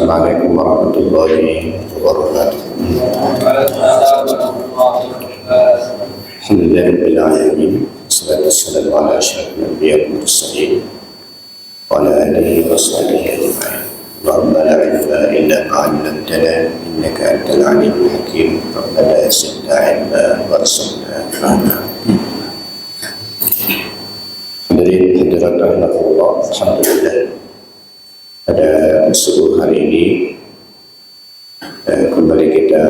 Assalamualaikum warahmatullahi wabarakatuh. Alhamdulillahirabbil alamin. Wassalatu wassalamu ala asyrofil anbiya'i wal mursalin wa ala alihi wa sahbihi ajma'in. Allahumma la ilma illa ma 'allamtana innaka antal alimul hakim. Rabbana zidna ilma warzuqna fahma. Hadirin hadirat rahimakumullah, alhamdulillah pada subuh hari ini kembali kita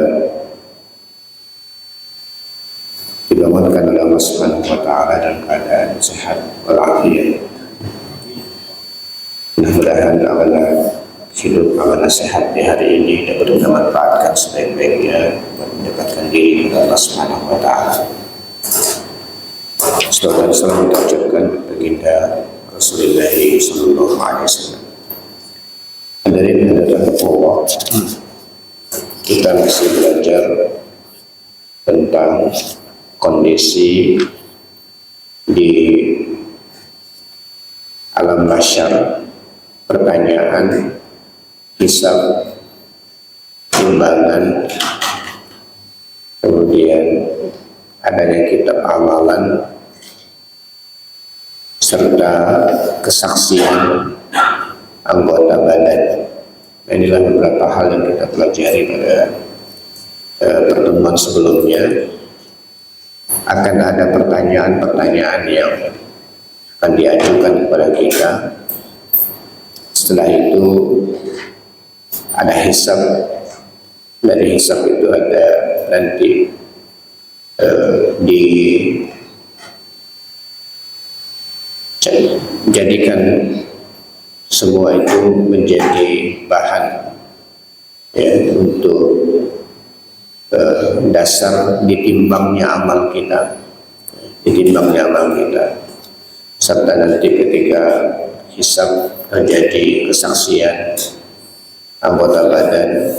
dibangunkan oleh Allah Subhanahu wa taala dalam keadaan sehat walafiat. Mudah-mudahan amanah hidup, amanah sehat di hari ini dapat kita manfaatkan sebaik-baiknya untuk mendekatkan diri kepada Allah Subhanahu wa taala. Salawat dan salam kita ucapkan baginda Rasulullah sallallahu alaihi wasallam. Hadirin hadirat Allah, kita masih belajar tentang kondisi di alam mahsyar, pertanyaan, hisab, timbangan, kemudian adanya kitab amalan, serta kesaksian anggota badan. Inilah beberapa hal yang kita pelajari pada pertemuan sebelumnya. Akan ada pertanyaan-pertanyaan yang akan diajukan kepada kita. Setelah itu ada hisab. Dari hisab itu ada nanti dijadikan semua itu menjadi bahan untuk dasar ditimbangnya amal kita, serta nanti ketika hisab terjadi kesaksian anggota badan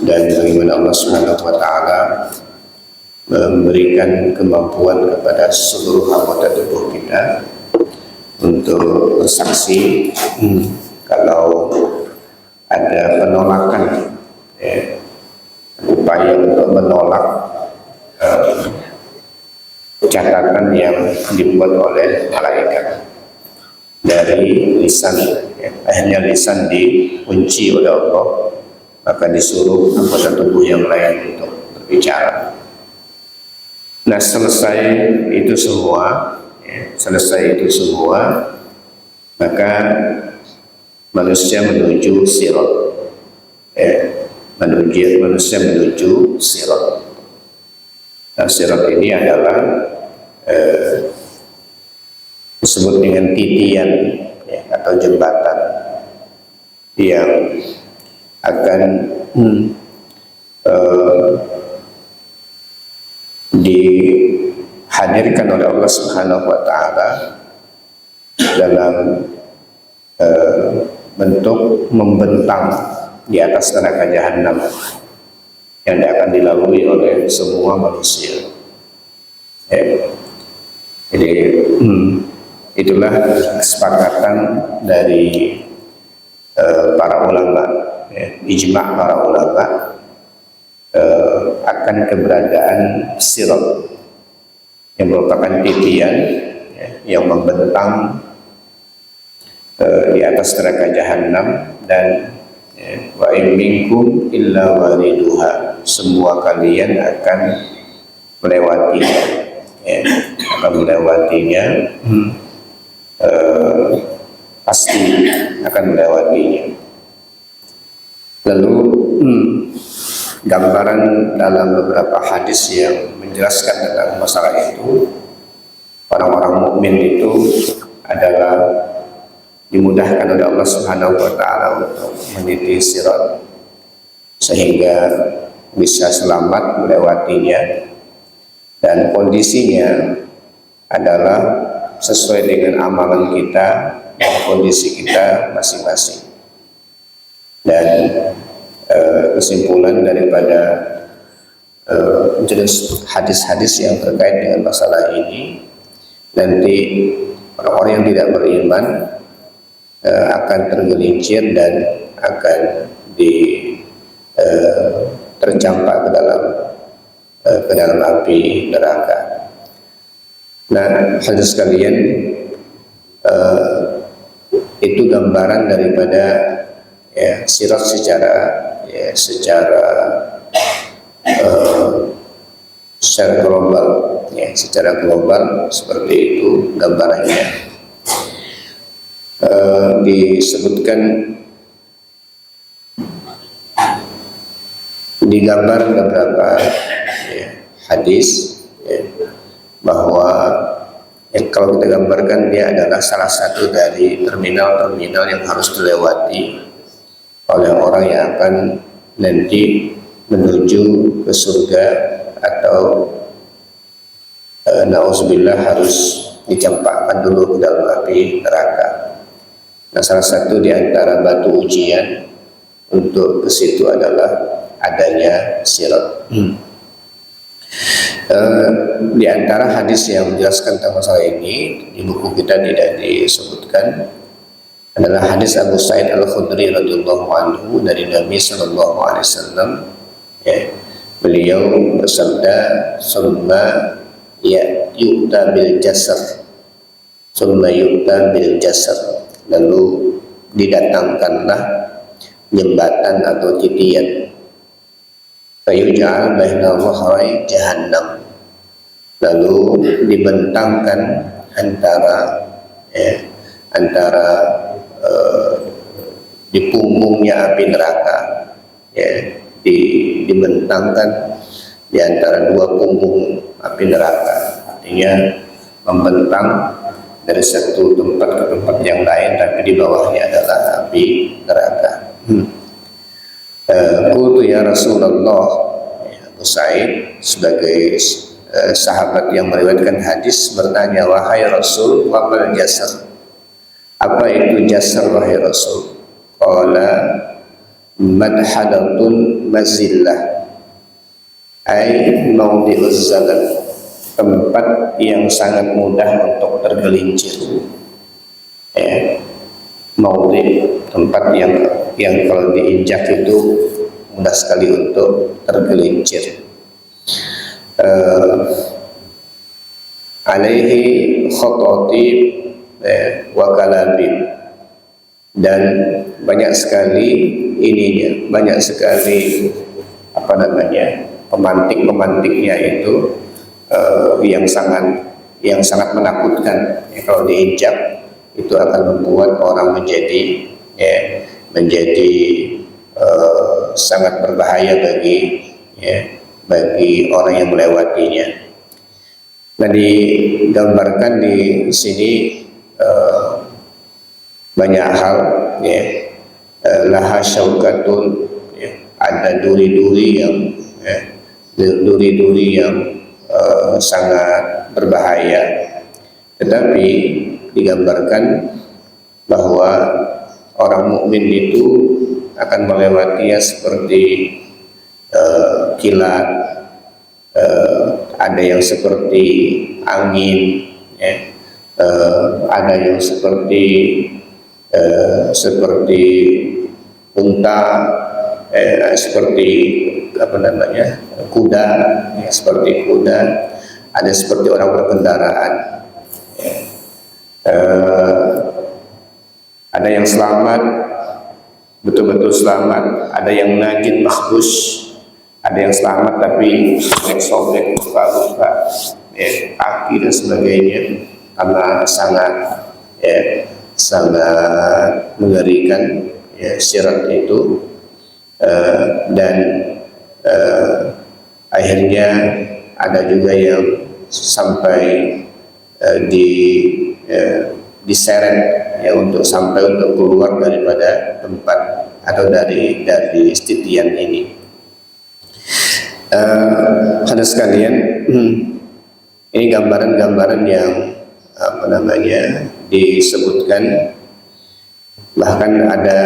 dan bagaimana Allah Subhanahu wa taala memberikan kemampuan kepada seluruh anggota tubuh kita untuk bersaksi kalau ada penolakan, upaya untuk menolak catatan yang dibuat oleh malaikat dari lisan. Akhirnya lisan dikunci oleh Allah, maka disuruh anggota tubuh yang lain untuk berbicara. Nah, selesai itu semua, maka manusia menuju sirat. Manusia menuju sirat. Nah, sirat ini adalah disebut dengan titian atau jembatan yang akan dihadirkan oleh Allah Subhanahu wa taala dalam bentuk membentang di atas neraka jahanam yang akan dilalui oleh semua manusia. Jadi itulah kesepakatan dari para ulama, ijma' para ulama akan keberadaan sirat yang merupakan titian yang membentang di atas neraka jahanam, dan wa in minkum illa wariduha, semua kalian akan melewatinya, pasti akan melewatinya. Lalu gambaran dalam beberapa hadis yang menjelaskan tentang masalah itu, orang-orang mukmin itu adalah dimudahkan oleh Allah Subhanahu wa taala untuk meniti sirat sehingga bisa selamat melewatinya, dan kondisinya adalah sesuai dengan amalan kita dan kondisi kita masing-masing. Dan kesimpulan daripada jenis hadis-hadis yang terkait dengan masalah ini, nanti orang-orang yang tidak beriman akan tergelincir dan akan tercampak ke dalam api neraka. Nah, hadirin sekalian, itu gambaran daripada sirat secara global, secara global seperti itu gambarannya. Disebutkan digambar beberapa hadis bahwa kalau kita gambarkan dia adalah salah satu dari terminal-terminal yang harus dilewati oleh orang yang akan nanti menuju ke surga atau na'udzubillah harus dicampakkan dulu ke dalam api neraka. Nah, salah satu di antara batu ujian untuk ke situ adalah adanya sirat. Di antara hadis yang menjelaskan tentang masalah ini di buku kita tidak disebutkan adalah hadis Abu Sa'id Al-Khudri radhiyallahu anhu dari Nabi sallallahu alaihi wasallam. Beliau bersabda, "Summa yu'ta bil jasad." Summa yu'ta bil jasad. Lalu didatangkanlah jembatan atau titian. Fayuj'al baina dhahrai jahannam. Lalu dibentangkan antara di punggungnya api neraka, dibentangkan di antara dua punggung api neraka, artinya membentang dari satu tempat ke tempat yang lain, tapi di bawahnya adalah api neraka. Qultu ya Rasulullah, Abu Sa'id sebagai sahabat yang meriwayatkan hadis bertanya, wahai Rasul, wa mal jasar? Apa itu jasar wahai Rasul? Qala madhadatun mazillah, ay maudhi'uz zalal, tempat yang sangat mudah untuk tergelincir. Maudhi', tempat yang kalau diinjak itu mudah sekali untuk tergelincir. Alaihi khatotib wa kalabib, dan banyak sekali ininya, banyak sekali pemantik-pemantiknya itu yang sangat menakutkan. Kalau diinjak itu akan membuat orang menjadi sangat berbahaya bagi orang yang melewatinya. Nah, digambarkan di sini banyak hal, laha syaukatun, ada duri-duri yang sangat berbahaya, tetapi digambarkan bahwa orang mukmin itu akan melewatinya seperti kilat, ada yang seperti angin, ada yang seperti unta, seperti kuda, seperti kuda, ada seperti orang berkendaraan, ada yang selamat, betul-betul selamat, ada yang najin mahbus, ada yang selamat tapi sobek-sobek, luka-luka, kaki dan sebagainya, karena sangat mengerikan sirat itu. Dan akhirnya ada juga yang sampai diseret untuk sampai untuk keluar daripada tempat atau dari titian ini. Hadirin sekalian, ini gambaran-gambaran yang disebutkan. Bahkan ada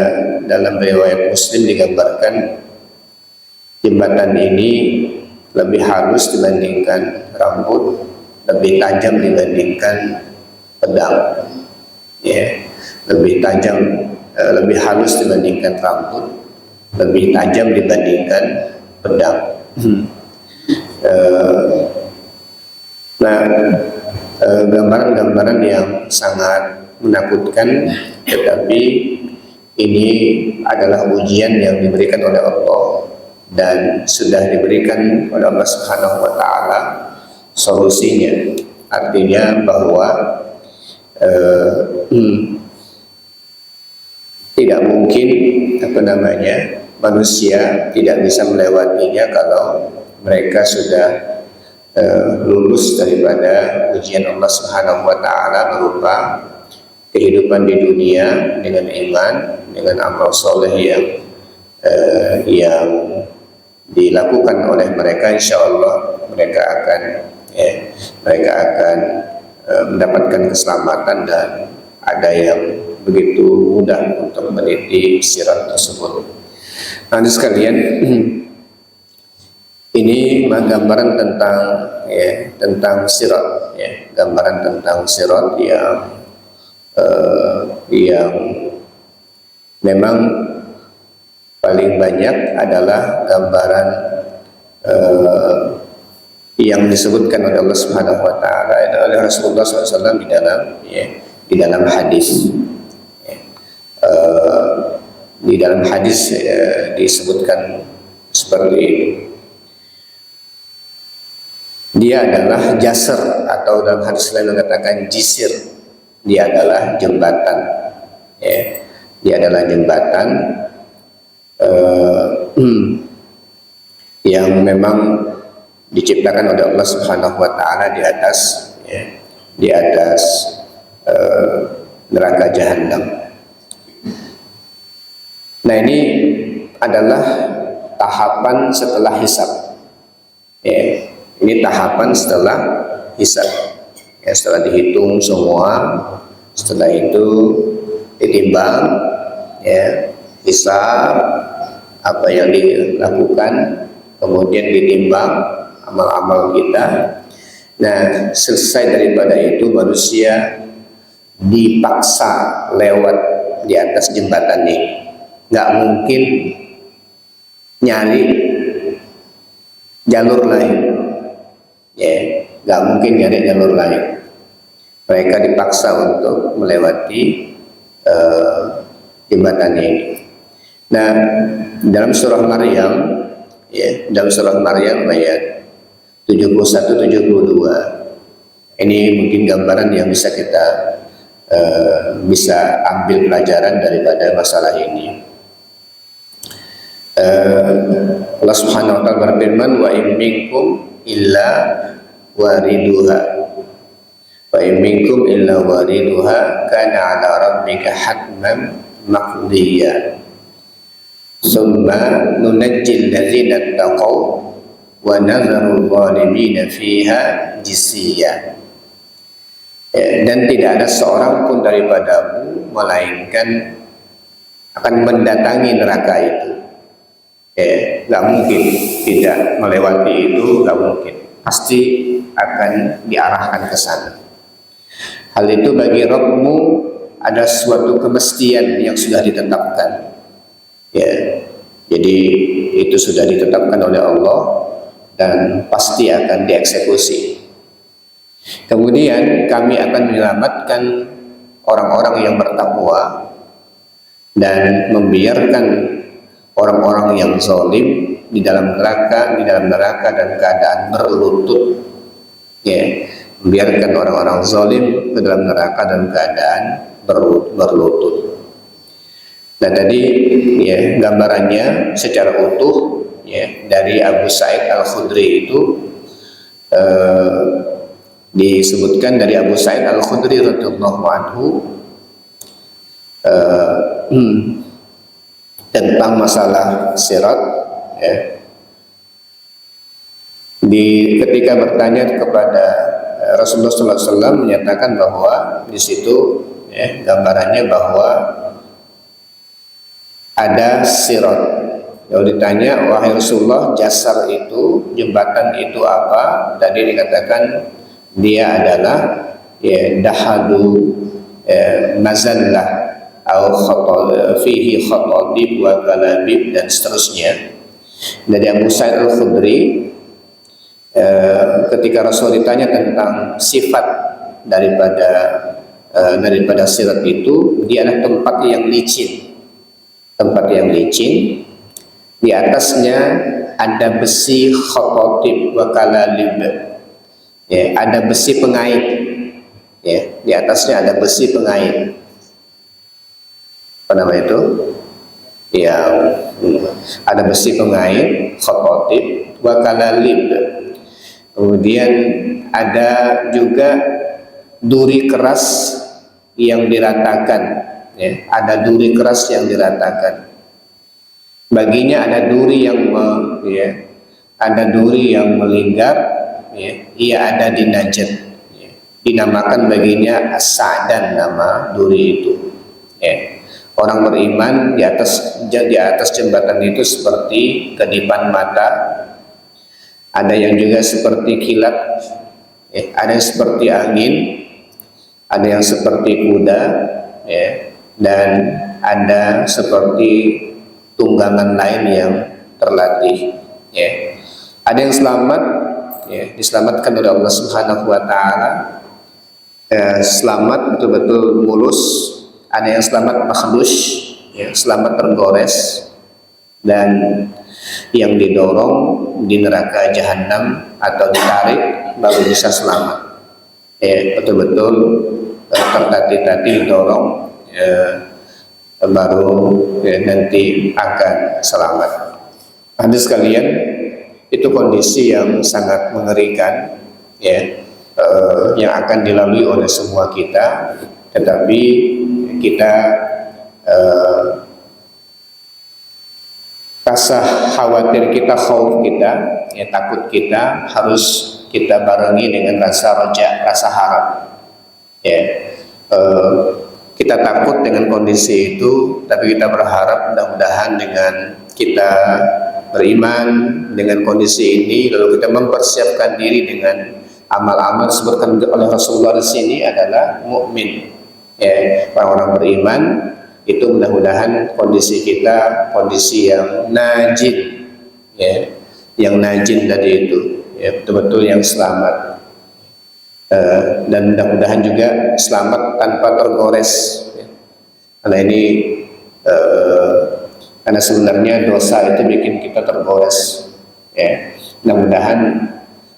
dalam riwayat Muslim digambarkan jembatan ini lebih halus dibandingkan rambut, lebih tajam dibandingkan pedang, lebih tajam lebih halus dibandingkan rambut, lebih tajam dibandingkan pedang. Nah, gambaran-gambaran yang sangat menakutkan, tetapi ini adalah ujian yang diberikan oleh Allah dan sudah diberikan oleh Allah Subhanahu wa taala solusinya. Artinya bahwa tidak mungkin manusia tidak bisa melewatinya kalau mereka sudah lulus daripada ujian Allah Subhanahu wa taala berupa kehidupan di dunia dengan iman, dengan amal soleh yang dilakukan oleh mereka. Insya Allah mereka akan mendapatkan keselamatan dan ada yang begitu mudah untuk meniti sirat tersebut. Nah, sekalian, ini gambaran tentang sirat, gambaran tentang sirat yang memang paling banyak adalah gambaran yang disebutkan oleh Allah Subhanahu wa taala oleh Rasulullah SAW di dalam hadis. Di dalam hadis disebutkan seperti itu. Dia adalah jasr, atau dalam hadis lain mengatakan jisir. Dia adalah jembatan. Dia adalah jembatan yang memang diciptakan oleh Allah Subhanahu wa taala di atas neraka jahanam. Nah, ini adalah tahapan setelah hisab. Ini tahapan setelah hisab. Setelah dihitung semua, setelah itu ditimbang, hisab apa yang dilakukan, kemudian ditimbang amal-amal kita. Nah, selesai daripada itu manusia dipaksa lewat di atas jembatan ini. Nggak mungkin nyari jalur lain, nggak mungkin nyari jalur lain. Mereka dipaksa untuk melewati jembatan ini. Nah, dalam surah Maryam, dalam surah Maryam ayat 71-72, ini mungkin gambaran yang bisa kita bisa ambil pelajaran daripada masalah ini. Allah Subhanahu wa taala berfirman, wa in minkum illa wariduha, wa in minkum illa wariduha kana ala rabbika hatman maqdiya summa nunajjil ladzina taqaw wa nadharu zalimina fiha jisiya. Dan tidak ada seorang pun daripadamu melainkan akan mendatangi neraka itu. Nggak mungkin tidak melewati itu, nggak mungkin. Pasti akan diarahkan ke sana. Hal itu bagi Rabbmu ada suatu kemestian yang sudah ditetapkan. Jadi itu sudah ditetapkan oleh Allah dan pasti akan dieksekusi. Kemudian kami akan menyelamatkan orang-orang yang bertakwa dan membiarkan orang-orang yang zalim di dalam neraka dan keadaan berlutut. Membiarkan orang-orang zalim ke dalam neraka dan keadaan berlutut. Nah, tadi gambarannya secara utuh dari Abu Sa'id Al-Khudri itu disebutkan dari Abu Sa'id Al-Khudri radhiyallahu anhu tentang masalah sirat, ketika bertanya kepada Rasulullah SAW menyatakan bahwa di situ gambarannya bahwa ada sirat. Kalau ditanya, wahai Rasulullah, jasar itu, jembatan itu apa? Tadi dikatakan dia adalah dahadu mazallah, fihi khatadib wa kalabib dan seterusnya. Dari Abu Sa'id Al-Khudri, ketika Rasul ditanya tentang sifat daripada sirat itu, dia adalah tempat yang licin, di atasnya ada besi khatadib wa kalalib, ya, ada besi pengait, ya, di atasnya ada besi pengait. Apa nama itu? Yang ada besi pengait, khatadib wa kalalib. Kemudian ada juga duri keras yang diratakan, ya, ada duri keras yang diratakan. Baginya ada duri yang melingkar, ya, ia ada di Najd, ya. Dinamakan baginya As-Sa'dan, nama duri itu, ya. Orang beriman di atas jembatan itu seperti kedipan mata, ada yang juga seperti kilat, ya, ada yang seperti angin, ada yang seperti kuda, ya, dan ada seperti tunggangan lain yang terlatih, ya. Ada yang selamat, ya, diselamatkan oleh Allah Subhanahu wa taala, selamat betul-betul mulus. Ada yang selamat makhdus, ya, selamat tergores, dan yang didorong di neraka jahanam atau ditarik baru bisa selamat, ya, betul-betul tertatih-tatih didorong, ya, baru, ya, nanti akan selamat. Hadis sekalian, itu kondisi yang sangat mengerikan, ya, yang akan dilalui oleh semua kita, tetapi kita rasa khawatir kita, khauf kita, ya, takut kita harus kita barengi dengan rasa roja, rasa harap, ya. Kita takut dengan kondisi itu, tapi kita berharap mudah-mudahan dengan kita beriman dengan kondisi ini, lalu kita mempersiapkan diri dengan amal-amal disebutkan oleh Rasulullah di sini adalah mukmin, ya, orang-orang beriman itu mudah-mudahan kondisi kita kondisi yang najin, ya, yang najin tadi itu, ya, betul-betul yang selamat, dan mudah-mudahan juga selamat tanpa tergores, ya. Karena sebenarnya dosa itu bikin kita tergores, ya. Mudah-mudahan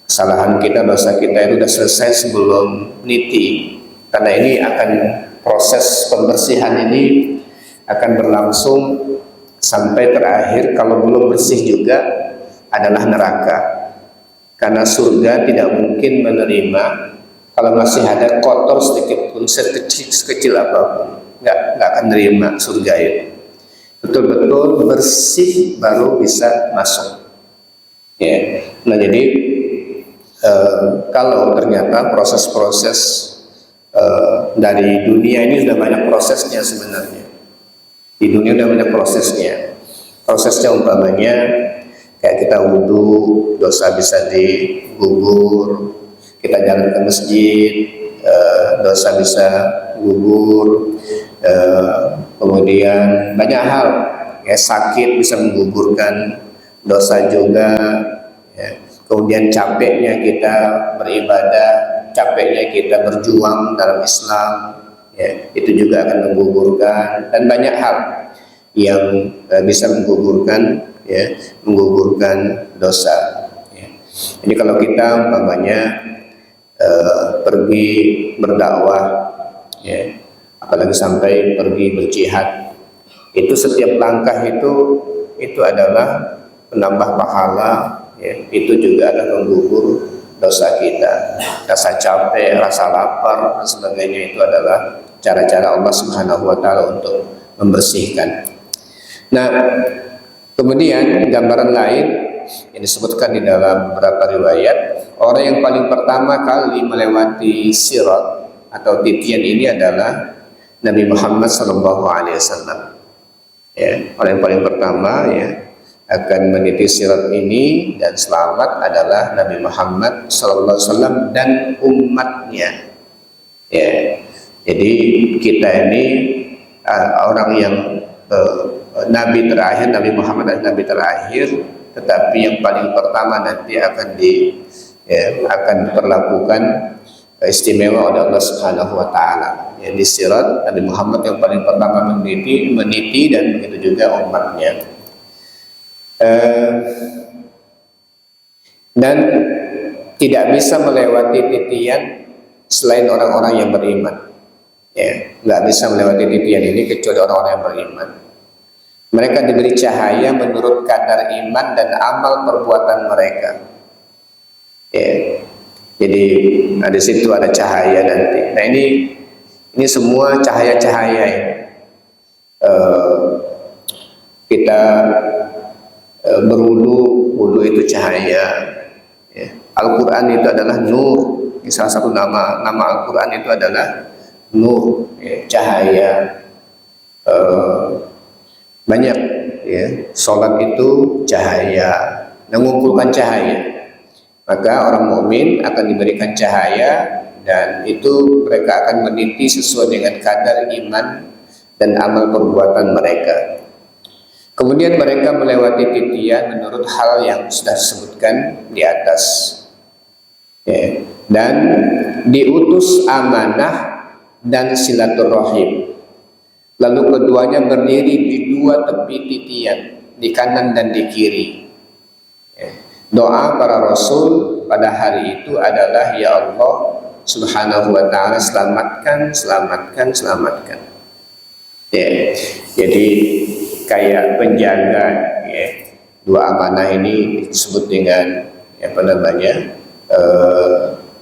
kesalahan kita, dosa kita itu sudah selesai sebelum niti, karena ini akan proses pembersihan ini akan berlangsung sampai terakhir. Kalau belum bersih juga adalah neraka, karena surga tidak mungkin menerima kalau masih ada kotor sedikit pun, sekecil apapun, nggak akan nerima surga itu. Betul-betul bersih baru bisa masuk, ya. Nah, jadi kalau ternyata proses-proses dari dunia ini sudah banyak prosesnya sebenarnya. Di dunia sudah banyak prosesnya umpamanya kayak kita wudhu, dosa bisa digugur. Kita jalan ke masjid, dosa bisa gugur. Kemudian banyak hal, ya, sakit bisa menggugurkan dosa juga, ya. Kemudian capeknya kita beribadah, capeknya kita berjuang dalam Islam, ya, itu juga akan menggugurkan, dan banyak hal yang bisa menggugurkan, ya, menggugurkan dosa, ya. Jadi kalau kita umpamanya pergi berdakwah, ya, apalagi sampai pergi berjihad, itu setiap langkah itu adalah penambah pahala, ya, itu juga adalah menggugur dosa kita, rasa capek, rasa lapar dan sebagainya. Itu adalah cara-cara Allah Subhanahu wa taala untuk membersihkan. Nah, kemudian gambaran lain yang disebutkan di dalam beberapa riwayat, orang yang paling pertama kali melewati sirat atau titian ini adalah Nabi Muhammad SAW. Ya, orang yang paling pertama, ya, akan meniti sirat ini dan selamat adalah Nabi Muhammad SAW dan umatnya, ya. Jadi kita ini orang yang Nabi terakhir, Nabi Muhammad adalah Nabi terakhir, tetapi yang paling pertama nanti akan akan diperlakukan istimewa oleh Allah Subhanahu wa taala. Ya, di sirat Nabi Muhammad yang paling pertama meniti dan begitu juga umatnya. Dan tidak bisa melewati titian selain orang-orang yang beriman. Ya, nggak bisa melewati titian ini kecuali orang-orang yang beriman. Mereka diberi cahaya menurut kadar iman dan amal perbuatan mereka. Ya, jadi di situ ada cahaya nanti. Nah ini semua cahaya-cahaya ya. Kita berwudu itu cahaya. Ya. Al-Quran itu adalah nur. Salah satu nama Al-Quran itu adalah nur, ya, cahaya. Banyak ya, sholat itu cahaya, mengumpulkan cahaya. Maka orang mukmin akan diberikan cahaya, dan itu mereka akan meniti sesuai dengan kadar iman dan amal perbuatan mereka. Kemudian mereka melewati titian menurut hal yang sudah disebutkan di atas, ya. Dan diutus amanah dan silaturahim. Lalu keduanya berdiri di dua tepi titian, di kanan dan di kiri. Doa para rasul pada hari itu adalah, ya Allah Subhanahu wa ta'ala, selamatkan, selamatkan, selamatkan. Ya, jadi kayak penjaga, ya. Dua amanah ini disebut dengan apa namanya?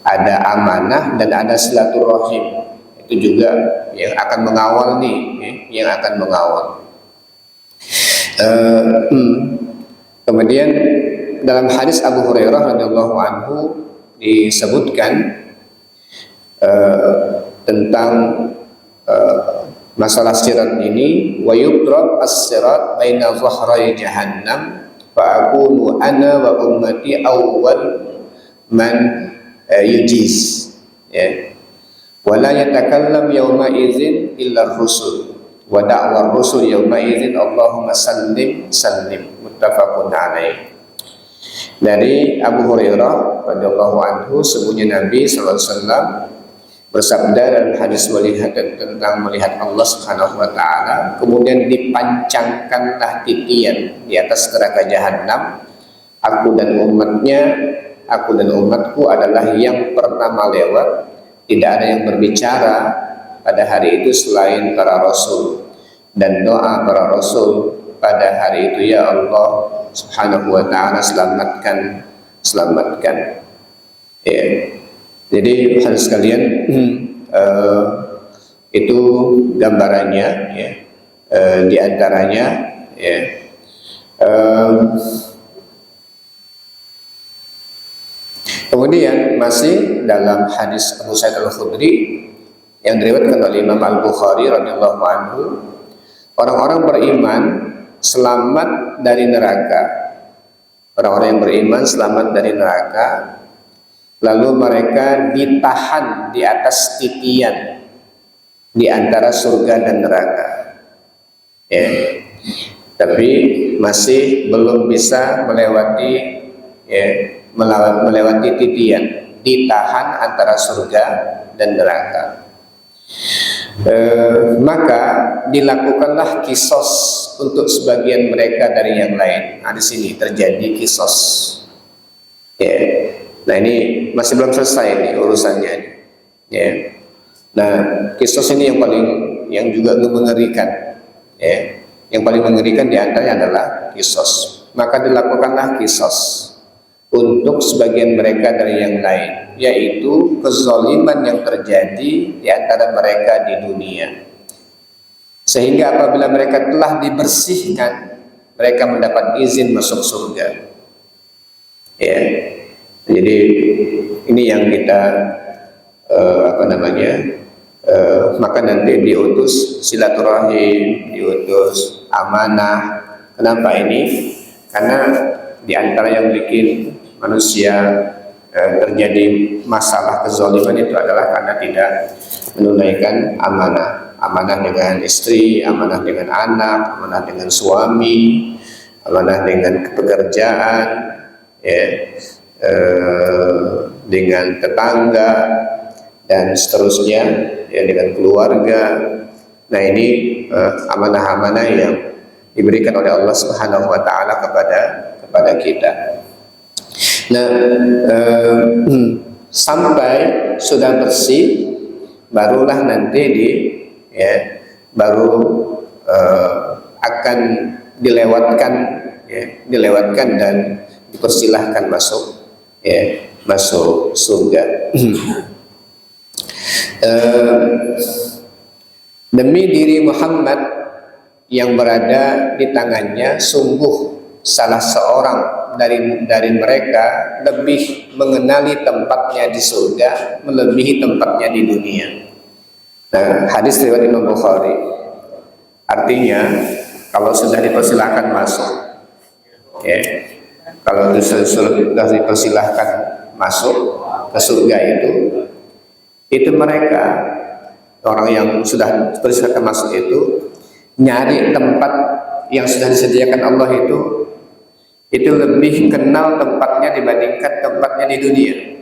Ada amanah dan ada silaturahim. Itu juga yang akan mengawal nih, ya, yang akan mengawal. Kemudian dalam hadis Abu Hurairah radhiyallahu anhu disebutkan tentang masalah sirat ini, wa yudrab as-sirat baina dhahrai jahannam fa aqulu ana wa ummati awwal man yujiz, ya. Wala yatakallam yawma idzin illa ar-rusul wa da'wa ar-rusul yawma idzin Allahumma sallim sallim, muttafaqun alaih. Dari Abu Hurairah radhiyallahu anhu, sesungguhnya Nabi sallallahu alaihi wasallam bersabda dalam hadis tentang melihat Allah Subhanahu wa taala, kemudian dipancangkanlah titian di atas neraka jahanam. Aku dan umatku adalah yang pertama lewat. Tidak ada yang berbicara pada hari itu selain para rasul, dan doa para rasul pada hari itu, ya Allah Subhanahu wa ta'ala, selamatkan, selamatkan. Ya. Jadi hadis sekalian, itu gambarannya, ya. Di antaranya, ya. Kemudian masih dalam hadis Abu Sa'id Al-Khudri yang diriwayatkan oleh Imam Al-Bukhari radhiyallahu anhu, orang-orang beriman selamat dari neraka. Orang-orang yang beriman selamat dari neraka, lalu mereka ditahan di atas titian di antara surga dan neraka. Ya. Tapi masih belum bisa melewati, ya, melewati titian, ditahan antara surga dan neraka. Maka dilakukanlah kisos untuk sebagian mereka dari yang lain. Nah, di sini terjadi kisos. Ya. Nah, ini masih belum selesai nih urusannya. Ya. Nah, kisos ini yang juga mengerikan. Ya. Yang paling mengerikan di antaranya adalah kisos. Maka dilakukanlah kisos untuk sebagian mereka dari yang lain, yaitu kezaliman yang terjadi di antara mereka di dunia, sehingga apabila mereka telah dibersihkan, mereka mendapat izin masuk surga. Ya, jadi ini yang kita maka nanti diutus silaturahim, diutus amanah. Kenapa ini? Karena di antara yang bikin manusia terjadi masalah kezaliman itu adalah karena tidak menunaikan amanah. amanah dengan istri, amanah dengan anak, amanah dengan suami, amanah dengan pekerjaan, ya, dengan tetangga dan seterusnya, ya, dengan keluarga. Nah, ini amanah-amanah yang diberikan oleh Allah Subhanahu wa taala kepada kita. Nah, sampai sudah bersih, barulah nanti baru akan dilewatkan dan dipersilahkan masuk surga. Demi diri Muhammad yang berada di tangannya, sungguh salah seorang dari mereka lebih mengenali tempatnya di surga melebihi tempatnya di dunia. Nah, hadis riwayat Imam Bukhari. Artinya, kalau sudah dipersilahkan masuk, ya, kalau sudah dipersilahkan masuk ke surga itu mereka, orang yang sudah dipersilahkan masuk itu nyari tempat yang sudah disediakan Allah itu lebih kenal tempatnya dibandingkan tempatnya di dunia,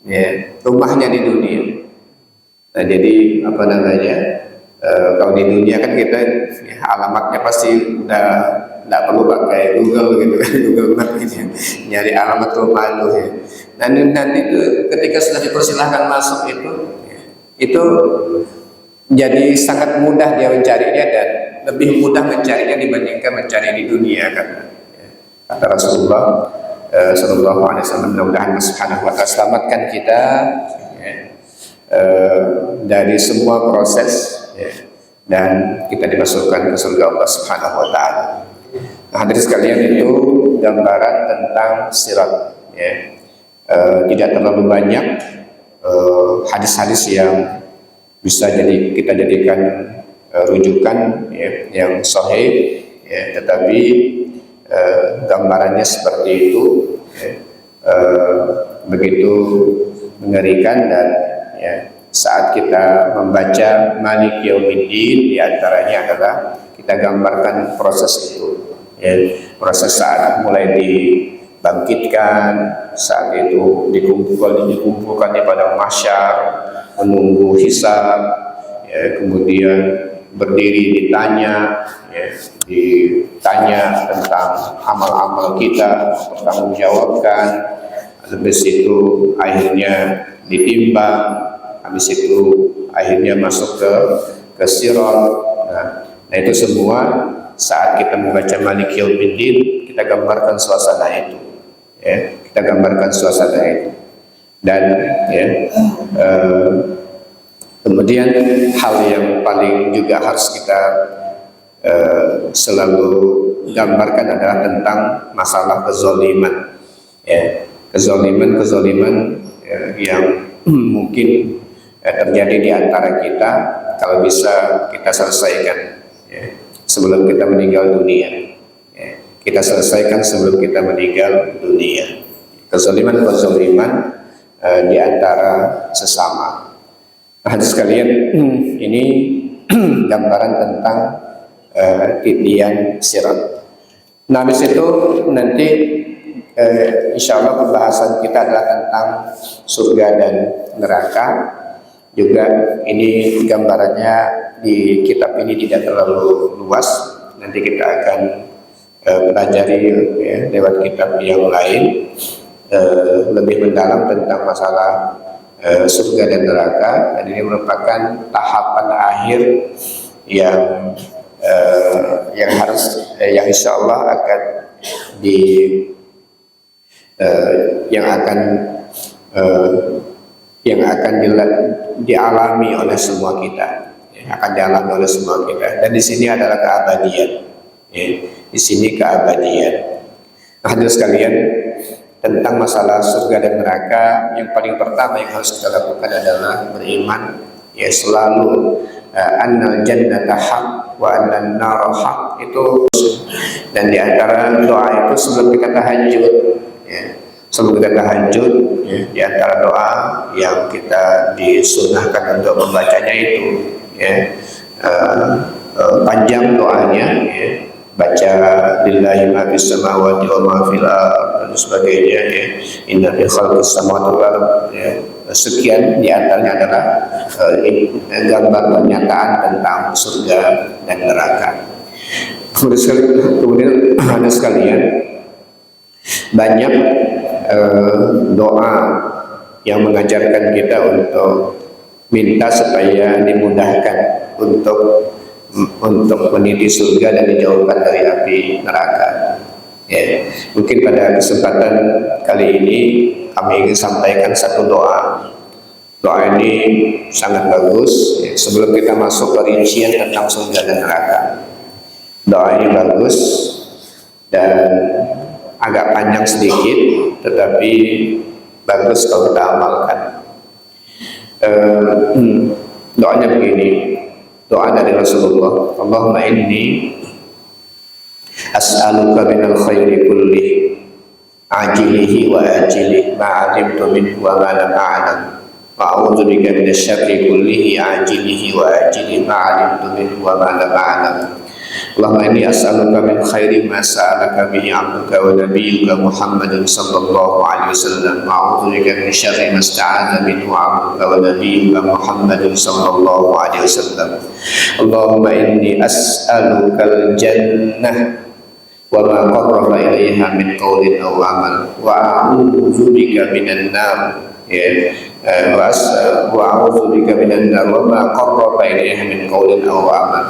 ya, rumahnya di dunia. Nah, jadi apa namanya, kalau di dunia kan kita, ya, alamatnya pasti udah nggak perlu pakai Google gitu kan, Google Map gitu ya, nyari alamat rumah itu, ya. Nah, nanti itu ketika sudah dipersilahkan masuk itu jadi sangat mudah dia mencarinya dan lebih mudah mencarinya dibandingkan mencari di dunia, kan. Kata Rasulullah Sallallahu Alaihi Wasallam, mudah-mudahan Allah Subhanahu Wa Taala selamatkan kita, ya, dari semua proses, ya, dan kita dimasukkan ke surga Allah Subhanahu Wa Taala. Nah, hadirin sekalian, itu gambaran tentang sirat, ya. Tidak terlalu banyak hadis-hadis yang bisa kita jadikan rujukan, ya, yang sahih, ya, tetapi gambarannya seperti itu, ya, begitu mengerikan. Dan, ya, saat kita membaca Malik Yaumiddin, diantaranya adalah kita gambarkan proses itu, ya, proses saat mulai dibangkitkan, saat itu dikumpulkan di padang mahsyar, menunggu hisab, ya, kemudian berdiri ditanya, ya, ditanya tentang amal-amal kita, bertanggungjawabkan. Habis itu akhirnya ditimbang, habis itu akhirnya masuk ke sirat. Nah, itu semua saat kita membaca Malik Yaumiddin, kita gambarkan suasana itu, ya, kita gambarkan suasana itu. Dan, ya, kemudian hal yang paling juga harus kita selalu gambarkan adalah tentang masalah kezaliman, ya, kezaliman yang mungkin terjadi di antara kita. Kalau bisa kita selesaikan, ya, sebelum kita meninggal dunia, ya, kita selesaikan sebelum kita meninggal dunia. Kezaliman di antara sesama. Hadis sekalian, ini gambaran tentang titian sirat. Nah, habis itu nanti insya Allah pembahasan kita adalah tentang surga dan neraka. Juga ini gambarannya di kitab ini tidak terlalu luas. Nanti kita akan pelajari, ya, lewat kitab yang lain lebih mendalam tentang masalah surga dan neraka. Dan ini merupakan tahapan akhir yang harus, yang insya Allah akan dialami oleh semua kita, ya, akan dialami oleh semua kita. Dan di sini adalah keabadian, ya, di sini keabadian. Nah, hadirin sekalian, tentang masalah surga dan neraka, yang paling pertama yang harus kita lakukan adalah beriman, ya, selalu annal jannata haq wa annan nar haq, itu. Dan di antara doa itu sebelum kita tahajud, ya, sebelum kita tahajud, ya, di antara doa yang kita disunahkan untuk membacanya itu, ya, panjang doanya, ya. Baca lillahi ma fis samawati wa ma fil ardh dan sebagainya, ya. Inna fi khalqis samawati wal ardh, ya. Sekian di antaranya adalah gambar pernyataan tentang surga dan neraka. Kemudian ada sekalian, banyak doa yang mengajarkan kita untuk minta supaya dimudahkan untuk meniti surga dan dijauhkan dari api neraka. Ya, mungkin pada kesempatan kali ini kami ingin sampaikan satu doa. Doa ini sangat bagus, ya, sebelum kita masuk ke rincian tentang surga dan neraka. Doa ini bagus dan agak panjang sedikit, tetapi bagus kalau kita amalkan. Doanya begini, doa dari Rasulullah, Allahumma inni as'aluka minal khairi kulli ajilihi wa ajilihi ma 'alimtu minhu wa ma lam a'lam wa a'udzu bika minasy syarri kullihi ajilihi wa ajilihi ma 'alimtu minhu wa ma lam a'lam. Allahumma inni as'aluka min khairi ma sa'alaka bihi 'abduka wa nabiyyuka Muhammadun sallallahu alaihi wasallam wa a'udzu bika min syarri ma sta'adza minhu 'abduka wa nabiyyuka Muhammadun sallallahu alaihi wasallam. Allahumma inni as'aluka al-jannah wa ma qarraba ilaiha min qawlin aw amal wa a'udzu bika minan nar, ya. Wa a'udzu bika minan nar wa ma qarraba ilaiha min qawlin aw amal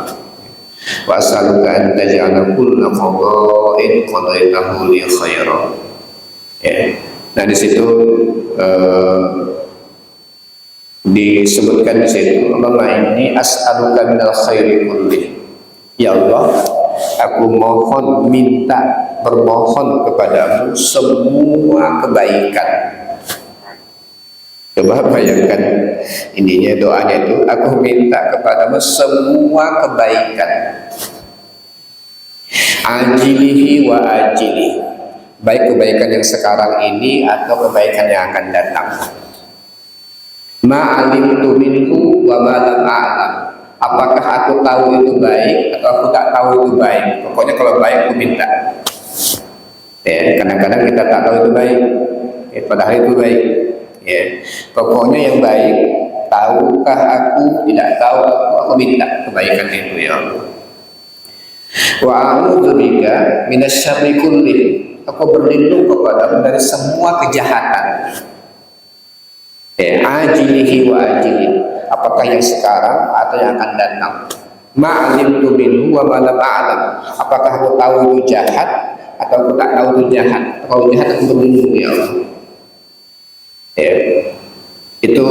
wa as'aluka an taj'ala kulla qada'in qadaytahu li khairan. Ya. Nah, di situ disebutkan di situ, Allahumma inni as'aluka minal khairi kulli. Ya Allah, aku mohon, bermohon kepadamu semua kebaikan. Coba bayangkan intinya doanya itu, aku minta kepadamu semua kebaikan, ajilihi wa ajilihi, baik kebaikan yang sekarang ini atau kebaikan yang akan datang. Ma'alimtu minhu wa ma lam a'lam, apakah aku tahu itu baik atau aku tak tahu itu baik. Pokoknya kalau baik aku minta. Ya, kadang-kadang kita tak tahu itu baik, ya, padahal itu baik. Ya, pokoknya yang baik, tahukah aku, tidak tahu aku minta kebaikan itu, ya Allah. Wa a'udzu bika minasy syarri kulli, aku berlindung kepadamu dari semua kejahatan. Ya, ajilihi wa ajilihi, apakah yang sekarang atau yang akan datang. Ma'alimtu minhu wa ma lam a'lam, apakah aku tahu itu jahat atau aku tak tahu itu jahat. Kalau jahat aku berlindung, ya Allah. Ya, itu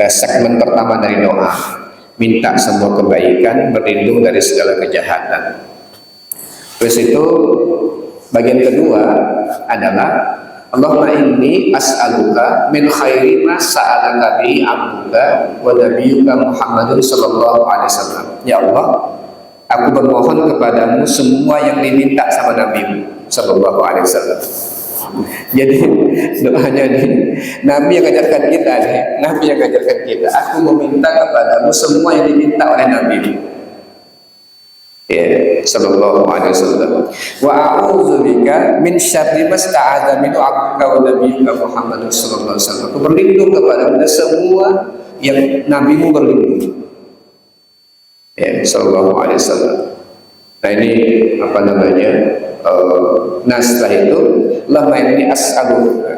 segmen pertama dari doa, minta semua kebaikan, berlindung dari segala kejahatan. Terus itu bagian kedua adalah Allahumma inni as'aluka min khairi ma sa'alaka bihi 'abduka wa nabiyyuka Muhammadun sallallahu alaihi wasallam. Ya Allah, aku bermohon kepadamu semua yang diminta sama Nabi sallallahu alaihi wasallam. Jadi doanya nih, Nabi yang ajarkan kita nih, Nabi yang ajarkan kita, aku meminta kepadamu semua yang diminta oleh Nabi, ya, sallallahu alaihi wasallam. Wa a'udzu bika min syarri ma sta'adza minhu 'abduka wa nabiyyuka Muhammadun sallallahu alaihi wasallam. Aku berlindung kepadamu dari semua yang Nabimu berlindung, ya, sallallahu alaihi wasallam. Nah, ini apa namanya? Nah, setelah itu Allahumma inni as'aluka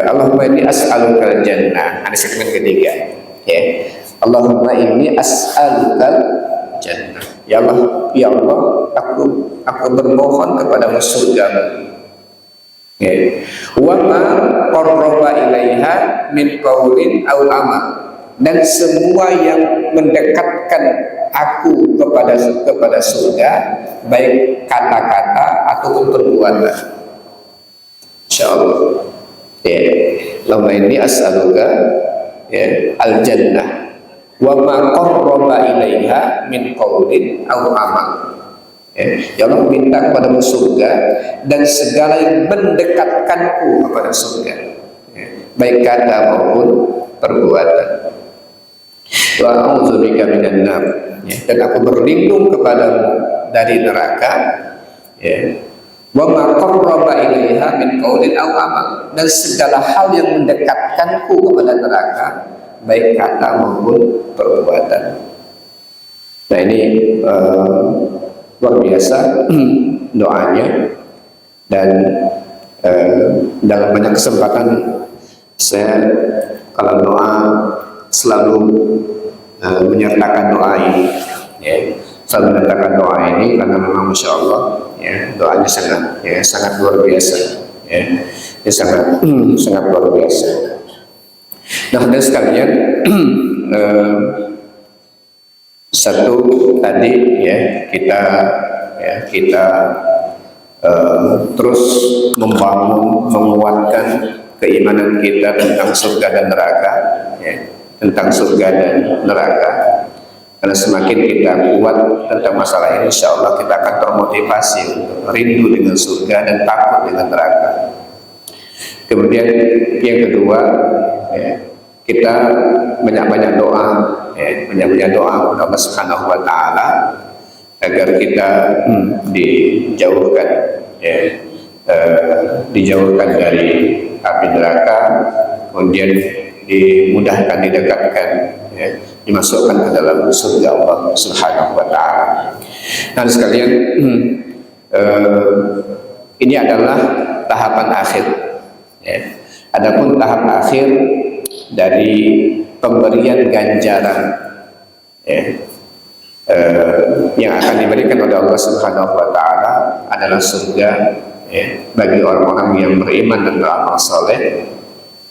Allahumma inni as'aluka al-jannah. Ada segmen ketiga, ya. Allahumma inni as'aluka jannah. Ya Allah, ya Allah, aku bermohon kepadamu surgamu. Ya. Wa ma qarraba ilaiha min qaulin aw amal, dan semua yang mendekatkan aku kepada surga, baik kata-kata ataupun perbuatan. Insyaallah. Ya. Allahumma inni as'aluka, ya, al-jannah wa ma qarraba ilaiha min qaulin aw amal. Ya Allah, minta kepadamu surga dan segala yang mendekatkanku kepada surga, ya, baik kata maupun perbuatan. wa a'udzubika minan nar, ya, dan aku berlindung kepadamu dari neraka, ya, wa ma qarraba ilaiha min qaulin aw amal, dan segala hal yang mendekatkanku kepada neraka baik kata maupun perbuatan. Nah ini luar biasa doanya, dan dalam banyak kesempatan saya kalau doa selalu menyertakan doa ini, ya, selalu menyertakan doa ini karena memang Masya Allah, ya, doanya sangat luar biasa, ya, ini sangat luar biasa. Nah, dan sekalian satu tadi, ya, kita terus membangun, menguatkan keimanan kita tentang surga dan neraka, ya, tentang surga dan neraka. Karena semakin kita kuat tentang masalah ini, insya Allah kita akan termotivasi untuk rindu dengan surga dan takut dengan neraka. Kemudian yang kedua, ya, kita banyak-banyak doa, ya, banyak-banyak doa kepada Allah Subhanahu wa Ta'ala agar kita dijauhkan, ya, dijauhkan dari api neraka, kemudian dimudahkan, didekatkan, ya, dimasukkan ke dalam surga Allah Subhanahu wa Ta'ala. Nah sekalian, ini adalah tahapan akhir, ya. Adapun tahap akhir dari pemberian ganjaran, ya, yang akan diberikan oleh Allah Subhanahu wa Ta'ala adalah surga, ya, bagi orang-orang yang beriman dan beramal soleh,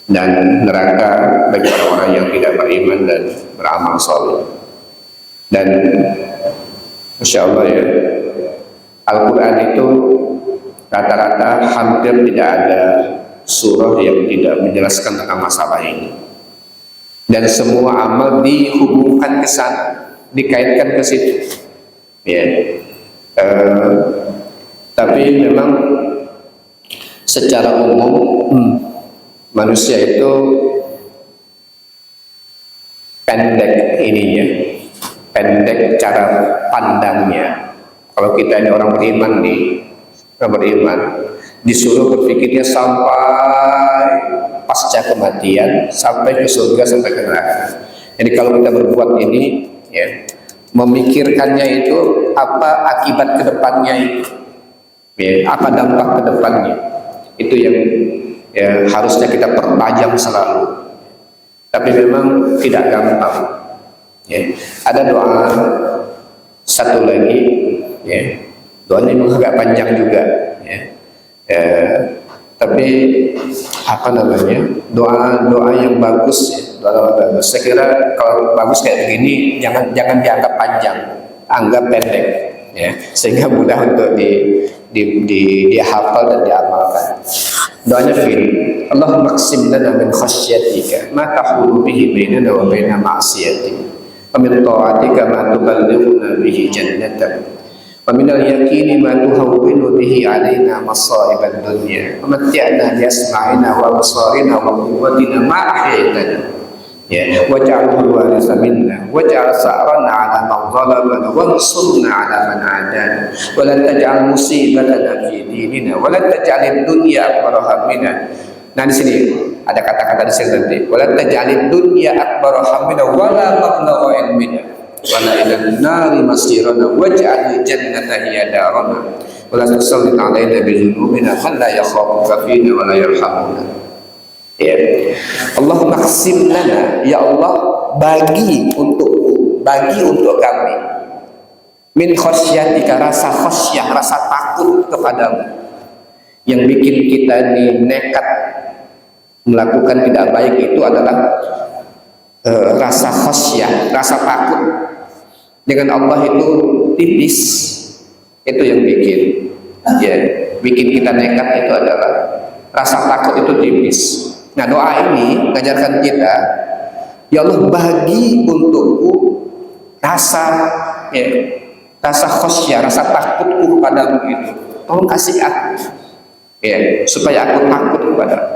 dan neraka bagi orang-orang yang tidak beriman dan beramal soleh. Dan Masya Allah, ya, Al-Quran itu rata-rata hampir tidak ada surah yang tidak menjelaskan tentang masalah ini, dan semua amal dihubungkan ke sana, dikaitkan ke situ, ya. Tapi memang secara umum manusia itu pendek ininya, pendek cara pandangnya. Kalau kita ini orang beriman, disuruh berpikirnya sampai pasca kematian, sampai ke surga, sampai ke neraka. Jadi kalau kita berbuat ini, ya, memikirkannya itu apa akibat kedepannya itu, ya, apa dampak kedepannya, itu yang, ya, harusnya kita pertajam selalu. Tapi memang tidak gampang, ya. Ada doa satu lagi, ya, doanya memang agak panjang juga, ya. Tapi apa namanya, doa yang bagus, ya, doa bagus. Saya kira kalau bagus kayak begini jangan dianggap panjang, anggap pendek, ya, sehingga mudah untuk dihafal dan diamalkan. Doanya begini: Allahumma qsim lana min khasyatika ma tahulu bihi bainana wa baina ma'siyatik, wa min ta'atika ma tuballighuna bihi jannatak, wa min al-yaqini ma tuhawwinu bihi 'alaina masa'ibad dunya, wa matti'na bi asma'ina wa absarina wa quwwatina ma ahyaytana, ya, waj'alhu al-waritha minna waj'al sa'rana 'ala man zalamana wansurna 'ala man 'adana wa la taj'al musibatana fi dinina wa la taj'alid dunya akbar hammina. Nah di sini ada kata-kata di sini nanti, wa la taj'alid dunya akbar hammina wa la mablagha ilmina wa la ila an-nari masirana waj'al jannata hiya darana wa la tusallit 'alaina bi dhunubina man la yakhafuka fina wa la yarhamuna. Ya. Allahumma qsim lana, ya Allah, bagi untukku, bagi untuk kami, min khasyatika, rasa khasyah, rasa takut kepadamu, yang bikin kita ini nekat melakukan tidak baik itu adalah rasa khasyah, rasa takut dengan Allah itu tipis. Itu yang bikin, ya, bikin kita nekat itu adalah rasa takut itu tipis. Nah doa ini mengajarkan kita, ya Allah, bagi untukku rasa, ya, rasa khasyah, rasa takutku kepadamu itu, tolong kasih aku, ya, supaya aku takut kepadamu.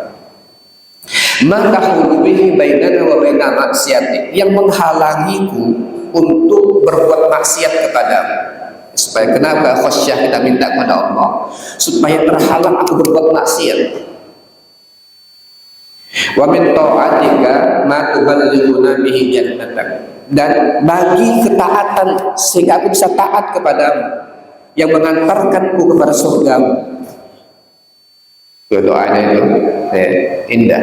ma tahulu bihi bainana wa baina maksiatik, yang menghalangiku untuk berbuat maksiat kepadamu. Supaya kenapa khasyah kita minta kepada Allah? Supaya terhalang aku berbuat maksiat. Wa min ta'atika ma tuballighuna bihi jannatak, dan bagi ketaatan sehingga aku bisa taat kepadamu yang mengantarkanku kepada surgamu. Doanya itu indah.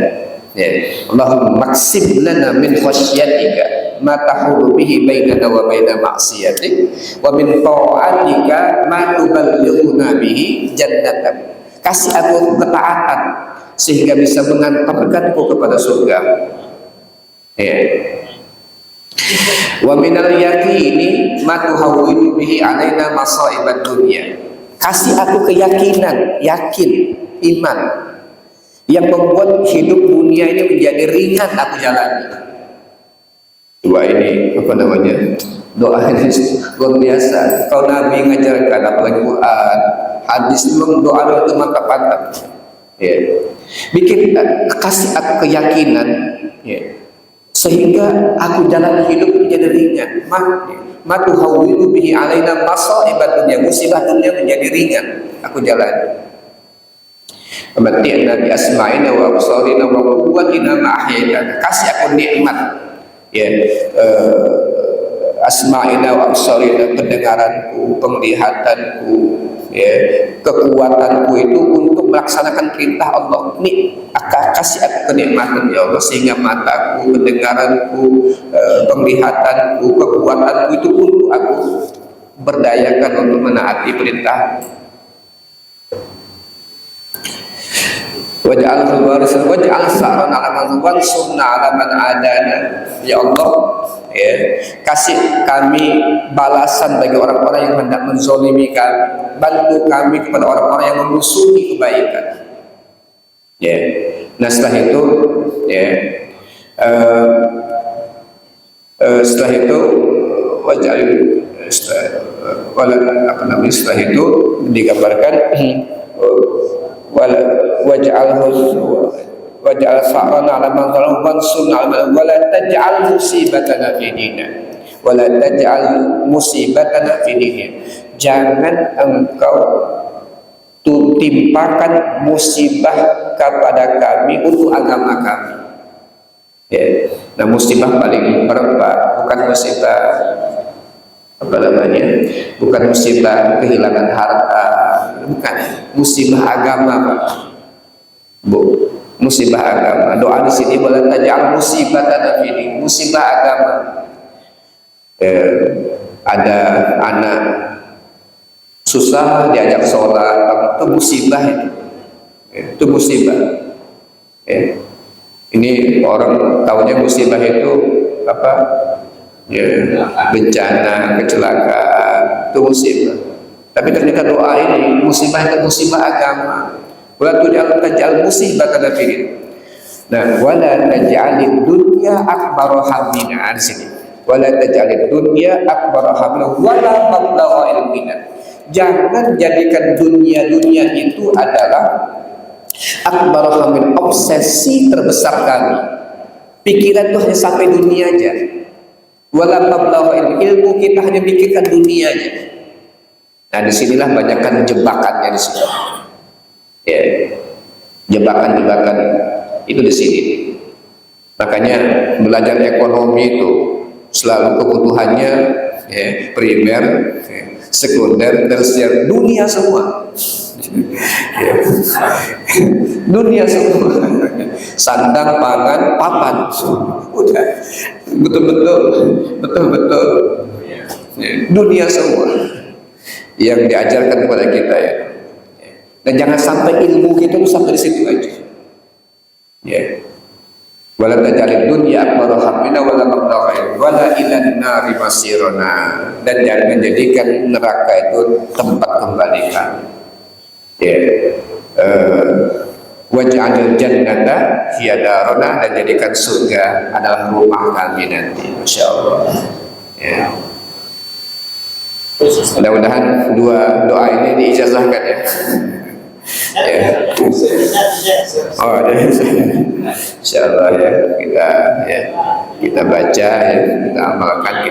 Allahumma maksib lana min khasyatika ma tahulu bihi bainana wa baina maksiatik, wa min ta'atika ma tuballighuna bihi jannatak. Kasih aku ketaatan sehingga bisa mengantarkanku kepada surga. Wa minal yaqini ma tuhawwidu bihi alaina masa'ibad dunya. Kasih aku keyakinan, yakin, iman yang membuat hidup dunia ini menjadi ringan aku jalani. Dua ini apa namanya? Doa ini luar biasa. Kalau Nabi ngajarkan apalagi Quran, hadis, memang doa itu mantap mantap. Bikin kasih aku keyakinan, sehingga aku jalan hidup menjadi ringan. Matu hawilu bihi alaina masa'ibad dunya, musibah dunia menjadi ringan aku jalani. Mati'na bi asma'ina wa absarina wa quwwatina ma ahyaytana. Kasih aku nikmat, asma'ina wa absarina, pendengaranku, penglihatanku, kekuatanku itu untuk melaksanakan perintah Allah. Ini kasih aku kenikmatan ya Allah, sehingga mataku, pendengaranku, penglihatanku, kekuatanku itu untuk aku berdayakan untuk menaati perintah. Waj'al sa'ran 'ala man wansurna 'ala man adana. Ya Allah, kasih kami balasan bagi orang-orang yang hendak menzalimi kami, bantu kami kepada orang-orang yang memusuhi kebaikan. Nah setelah itu, setelah itu setelah itu digambarkan waj'al sa'rana 'ala man zalama wansurna 'ala man wa la taj'al musibatana fi dinina wa la taj'al musibatana fi dinina. Jangan engkau timpakan musibah kepada kami untuk agama kami. Nah musibah paling berat bukan musibah bukan musibah kehilangan harta, bukan, musibah agama Pak. Musibah agama. Doa di sini wala taj'al musibatan fi din, musibah agama. Ada anak susah diajak sholat, itu musibah itu. Itu musibah. Ini orang tahunya musibah itu apa? Bencana, kecelakaan, itu musibah. Tapi ternyata doa ini musibah itu musibah agama. Wala taj'al musibatan fi din. Nah, wala taj'alid dunya akbar hammina, di sini. Wala taj'alid dunya akbar hammina wala mablagha ilmina. Jangan jadikan dunia itu adalah akbar hammin, obsesi terbesar kami. Pikiran itu hanya sampai dunia aja. Wala mablagha ilmu kita hanya pikirkan dunia aja. Nah disinilah banyakkan jebakannya di sini. Jebakan-jebakan itu di sini. Makanya belajar ekonomi itu selalu kebutuhannya primer, sekunder, tersier, dunia semua. Dunia semua. Sandang, pangan, papan, udah betul-betul dunia semua yang diajarkan kepada kita ya. Dan jangan sampai ilmu kita itu sampai di situ aja. Wala taj'alid dunya akbar hammina wala mablagha wala ilan nari masiruna, dan jangan menjadikan neraka itu tempat kembali kami. Waj'alil jannata hiya daruna, dan jadikan surga adalah rumah kami nanti, insyaallah. Mudah-mudahan dua doa ini diijazahkan ya. Ya. Oh, insyaallah ya kita baca ya, kita amalkan,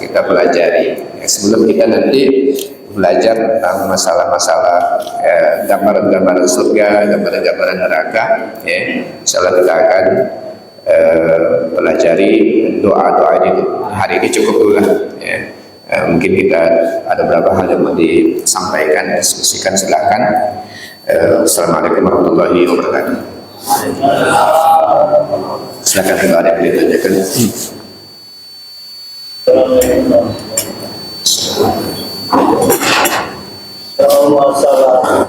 kita pelajari. Ya, sebelum kita nanti belajar tentang masalah-masalah gambaran-gambaran surga, gambaran-gambaran neraka, ya, insyaallah kita akan pelajari doa-doa itu. Hari ini cukup dulu lah. Ya. Mungkin kita ada beberapa hal yang mau disampaikan, diskusikan, silakan. Assalamualaikum warahmatullahi wabarakatuh. Silakan kalau ada yang ditanyakan. Kalau masalah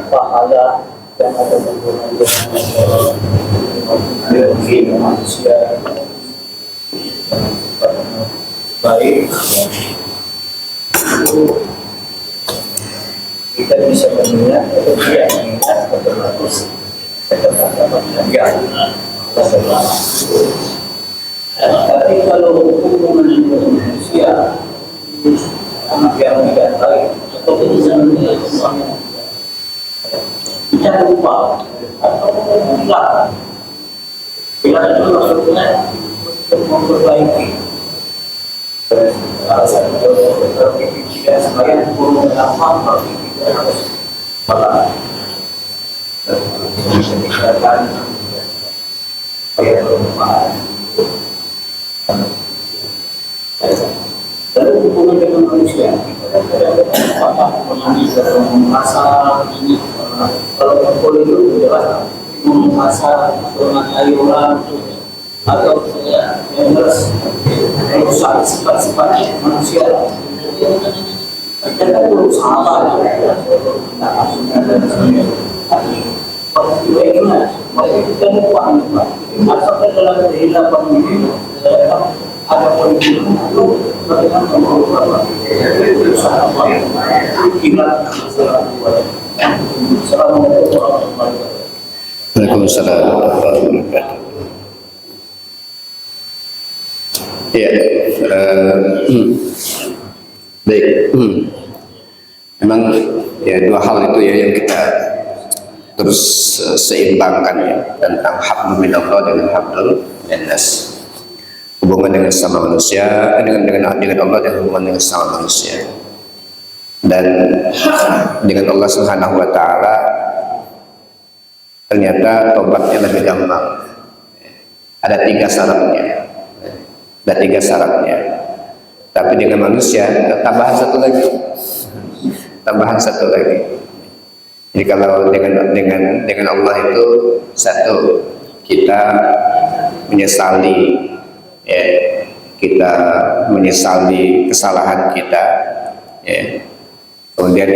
pahala yang ada hubungan manusia baik, kita bisa mengingat atau tidak mengingat otomatis dapat hadiah. Tapi kalau hubungan dengan manusia yang tidak baik atau misalnya kita lupa atau hilang, hilang itu maksudnya untuk memperbaiki. Jika sebagian burung apa kita harus malah meningkatkan supaya bermanfaat. Lalu hubungan dengan manusia, merasa ini kalau boleh itu jelas merasa mengatai orang atau yang harus merusak sifat-sifat manusia. Kita kan berusaha kita lupa asalkan dalam kehidupan ini ada politik itu bagaimana mengubah berusaha gimana Assalamualaikum warahmatullahi wabarakatuh. Waalaikumsalam warahmatullahi wabarakatuh. Ya, baik. Memang ya dua hal itu ya yang kita terus seimbangkan ya, tentang hablum minallah dengan hablum minannas. Hubungan dengan sesama manusia, dengan Allah, dan hubungan dengan sesama manusia. Dan dengan Allah Subhanahu wa taala ternyata tobatnya lebih gampang. Ada 3 syaratnya. Ada 3 syaratnya. Tapi dengan manusia tambahan satu lagi. Tambahan satu lagi. Jadi kalau dengan Allah itu satu, kita menyesali ya, kita menyesali kesalahan kita ya. Kemudian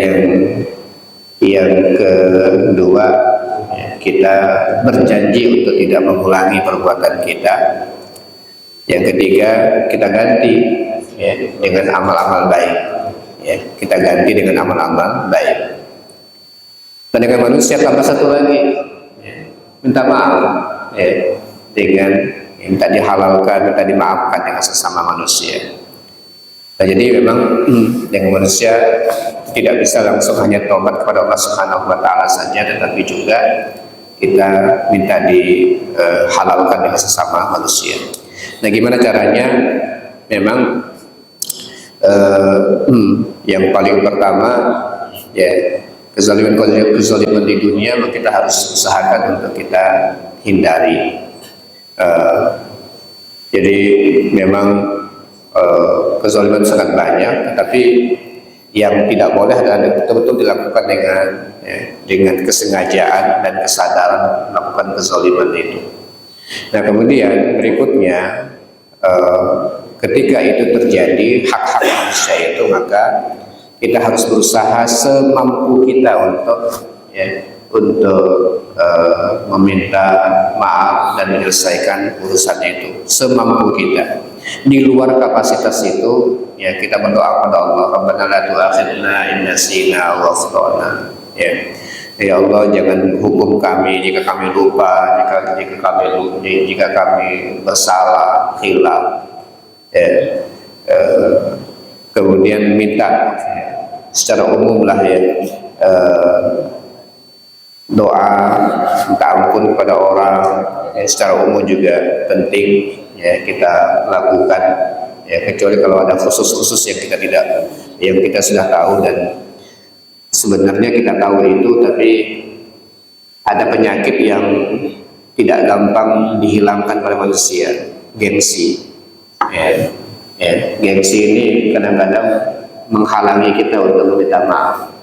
yang kedua ya, kita berjanji untuk tidak mengulangi perbuatan kita. Yang ketiga, kita ganti ya, dengan amal-amal baik ya, kita ganti dengan amal-amal baik. Dan dengan manusia tambah satu lagi ya, minta maaf ya, dengan minta dihalalkan, minta dimaafkan dengan sesama manusia. Nah, jadi memang dengan manusia tidak bisa langsung hanya tobat kepada Allah Subhanahu wa taala saja, tetapi juga kita minta dihalalkan dengan sesama manusia. Nah, gimana caranya? Memang yang paling pertama ya, kezaliman di dunia kita harus usahakan untuk kita hindari. Jadi memang kezaliman sangat banyak, tetapi yang tidak boleh adalah betul-betul dilakukan dengan kesengajaan dan kesadaran melakukan kezaliman itu. Nah, kemudian berikutnya ketika itu terjadi hak-hak manusia itu, maka kita harus berusaha semampu kita untuk meminta maaf dan menyelesaikan urusannya itu semampu kita. Di luar kapasitas itu ya, kita berdoa kepada Allah, Rabbana la tu'akhidna in nasina wa akhtana. Ya Allah, jangan hukum kami jika kami lupa, jika kami bersalah, khilaf. Kemudian minta secara umum lah ya, doa minta ampun kepada orang secara umum juga penting ya kita lakukan ya, kecuali kalau ada khusus yang kita sudah tahu dan sebenarnya kita tahu itu, tapi ada penyakit yang tidak gampang dihilangkan oleh manusia, gengsi ya, gengsi ini kadang-kadang menghalangi kita untuk meminta maaf.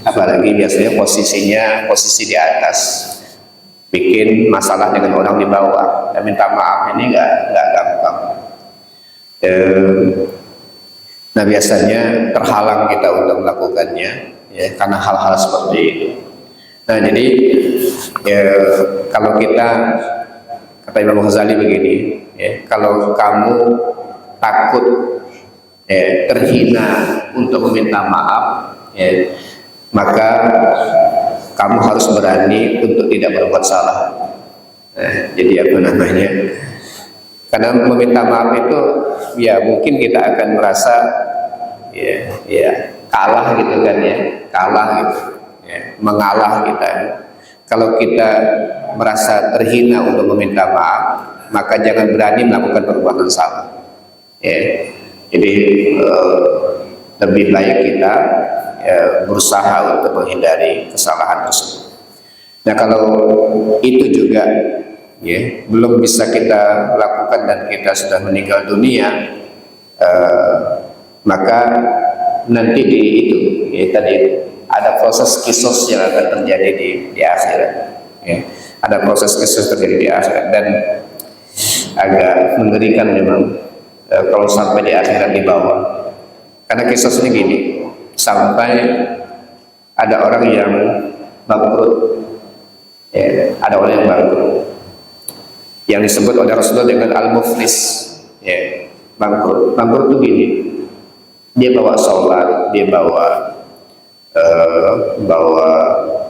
Apalagi biasanya posisi di atas, bikin masalah dengan orang di bawah, dan minta maaf ini nggak gampang. Nah biasanya terhalang kita untuk melakukannya ya, karena hal-hal seperti itu. Nah jadi ya, kalau kita, kata Imam Ghazali begini ya, kalau kamu takut ya, terhina untuk meminta maaf ya, maka kamu harus berani untuk tidak berbuat salah. Nah, jadi apa namanya? Karena meminta maaf itu, ya mungkin kita akan merasa ya kalah gitu kan ya, kalah gitu, ya, mengalah kita. Kalau kita merasa terhina untuk meminta maaf, maka jangan berani melakukan perbuatan salah. Ya, jadi lebih baik kita berusaha untuk menghindari kesalahan tersebut. Nah kalau itu juga ya belum bisa kita lakukan dan kita sudah meninggal dunia, maka nanti tadi ada proses kisos yang akan terjadi di akhirat ya. Ada proses kisos terjadi di akhirat dan agak mengerikan memang kalau sampai di akhirat di bawah, karena kisos ini gini, sampai ada orang yang bangkrut ya, ada orang yang bangkrut yang disebut oleh Rasulullah dengan al-muflis ya, bangkrut itu gini, dia bawa sholat, dia bawa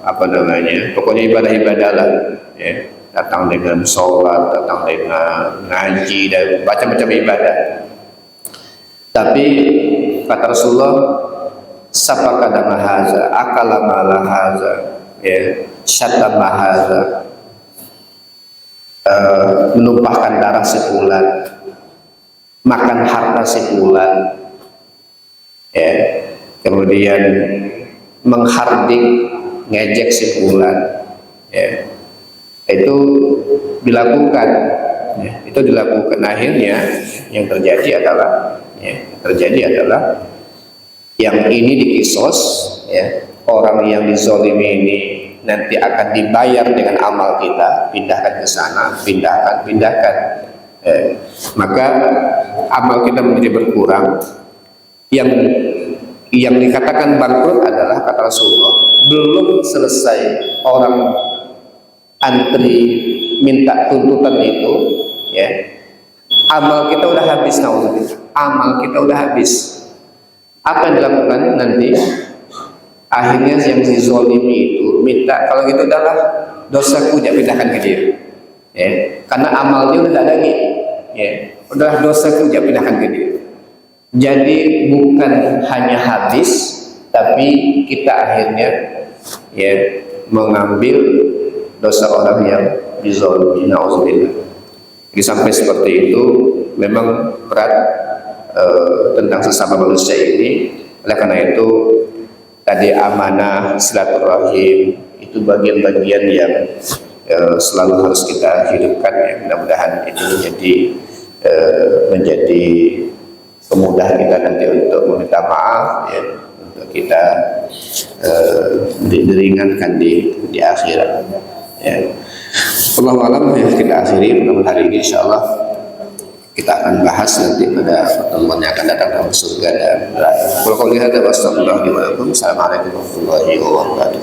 apa namanya, pokoknya ibadah-ibadah lah ya, datang dengan sholat, datang dengan ngaji dan macam-macam ibadah, tapi kata Rasulullah, sapakada mahaza, akala malahaza, ya, syata mahaza, menumpahkan darah sebulan, makan harta sebulan, ya, kemudian menghardik, ngejek sebulan, ya, itu dilakukan, ya, itu dilakukan. Akhirnya yang terjadi adalah yang ini dikisos ya, orang yang dizolimi ini nanti akan dibayar dengan amal kita, pindahkan ke sana, pindahkan maka amal kita menjadi berkurang. Yang dikatakan bangkrut adalah, kata Rasulullah, belum selesai orang antri minta tuntutan itu ya, amal kita udah habis, amal kita udah habis. Apa yang dilakukan nanti? Akhirnya yang dizolimi itu minta, kalau gitu adalah dosaku, jangan pindahkan ke dia ya, karena amalnya udah ada lagi ya, udah dosaku, jangan pindahkan ke dia. Jadi bukan hanya habis, tapi kita akhirnya ya mengambil dosa orang yang dizolimi. Nauzubillah. Jadi sampai seperti itu memang berat tentang sesama manusia ini. Oleh karena itu tadi amanah silaturahim itu bagian-bagian yang selalu harus kita hidupkan ya. Mudah-mudahan itu menjadi kemudahan kita nanti untuk meminta maaf ya, untuk kita diringankan di akhirat ya. Allahu a'lam ya, kita akhiri mudah-mudahan hari ini insyaallah kita akan bahas nanti pada pertemuan yang akan datang dalam surga dan neraka. Qul hadza wa astaghfirullahi wa lakum. Assalamualaikum warahmatullahi wabarakatuh.